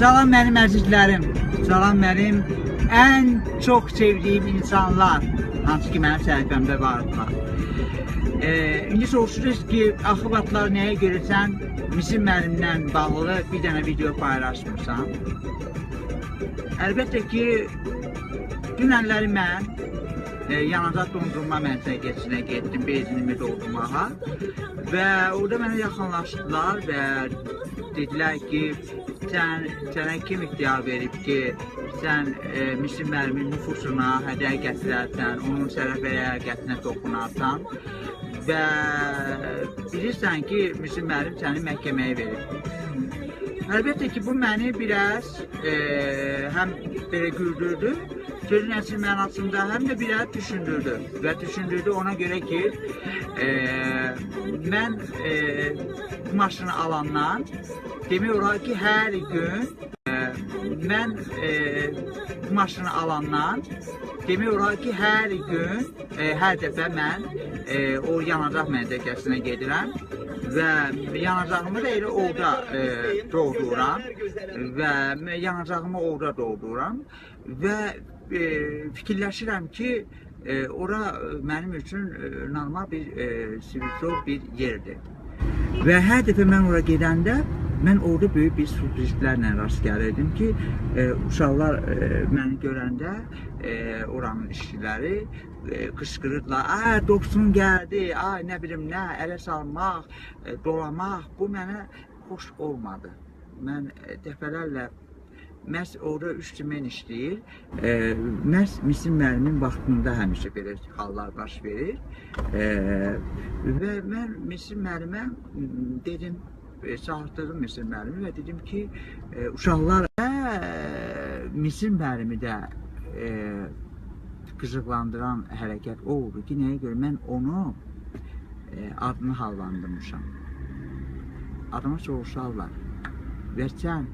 Salam benim əzizlərim, salam benim en çok sevdiğim insanlar, hansı ki mənim səhifəmdə vardılar. İndi soruşuruz ki, axı vaxtlar nəyə görürsən, misin müəllimlə bağlı bir dənə video paylaşmırsan? Əlbəttə ki, dünənləri mən yanacaq dondurma məntəqəsinə getdim, benzinimi doldurmağa və orada mənə yaxınlaşdılar və dedilər ki, sənə kim ixtiyar verib ki, sən misin müəllimin nüfusuna hədəyə gətirərsən, onun sərəf əyaqətinə toxunarsan və bilirsən ki, misin müəllim səni məhkəməyə verib. Əlbəttə ki, bu məni biraz həm belə güldürdü, sözün əsl mənasında həm də biraz düşündürdü və düşündürdü ona görə ki, mən bu maşını alandan demək olar ki, hər gün mən bu maşını alandan demək olar ki, hər gün, hər dəfə mən o yanacaq məntəqəsinə gedirəm və yanacağımı da elə orada doldururam və yanacağımı orada doldururam və fikirləşirəm ki, ora mənim üçün normal bir sivil bir yerdir. Və hər dəfə mən ora gedəndə, mən orada böyük bir sürprizlərlə rast gəlirdim ki, uşaqlar məni görəndə, oranın işçiləri qışqırırdılar, doktorun gəldi, nə bilim nə, ələ salmaq, dolamaq, bu mənə xoş olmadı. Mən dəfələrlə məhz orada üstümen işləyir, məhz misin müəllimin vaxtında həmişə belə hallar baş verir və mən misin müəllimə dedim, çağırtırdım misin müəllimi və dedim ki, uşaqlar misin müəllimi də qıcıqlandıran hərəkət oldu ki, nəyə görə mən onu adını hallandırmışam. Adama soruşarlar və sən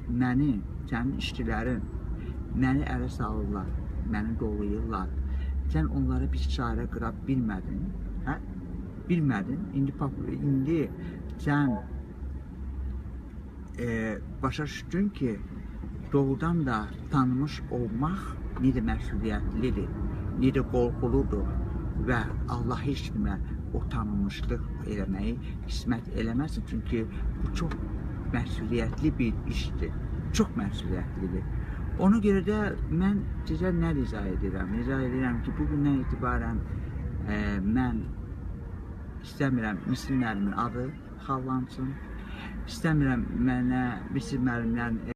məni, sənin işçilərin məni ələ salırlar, məni dolayırlar. Sən onlara bir çarə qıra bilmədin, hə? Bilmədin. İndi sən başa düşdün ki, doğrudan da tanımış olmaq necə məsuliyyətlidir, necə qorxuludur və Allah heç kimə o tanınmışlıq eləməyi qismət eləməsin. Çünki bu çox məsuliyyətli bir işdir. Çox məsuliyyətlidir. Ona görə də mən sizə nə rica edirəm? Rica edirəm ki, bugündən etibarən mən istəmirəm misin müəllimin adı xallansın. İstəmirəm mənə misin müəllimdən